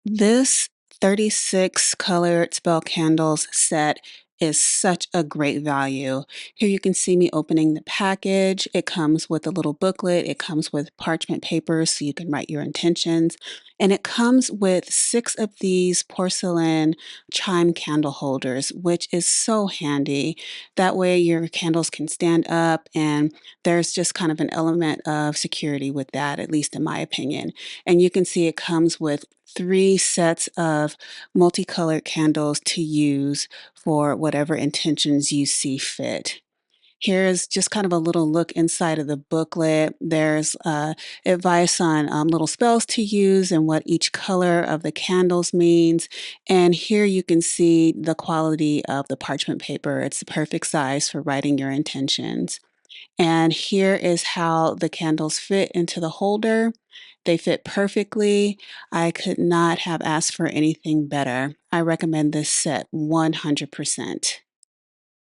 This 36 colored spell candles set is such a great value. Here you can see me opening the package. It comes with a little booklet. It comes with parchment paper so you can write your intentions. And it comes with 6 of these porcelain chime candle holders, which is so handy. That way your candles can stand up, and there's just kind of an element of security with that, at least in my opinion. And you can see it comes with 3 sets of multicolored candles to use for whatever intentions you see fit. Here's just kind of a little look inside of the booklet. There's advice on little spells to use and what each color of the candles means. And here you can see the quality of the parchment paper. It's the perfect size for writing your intentions. And here is how the candles fit into the holder. They fit perfectly. I could not have asked for anything better. I recommend this set 100%.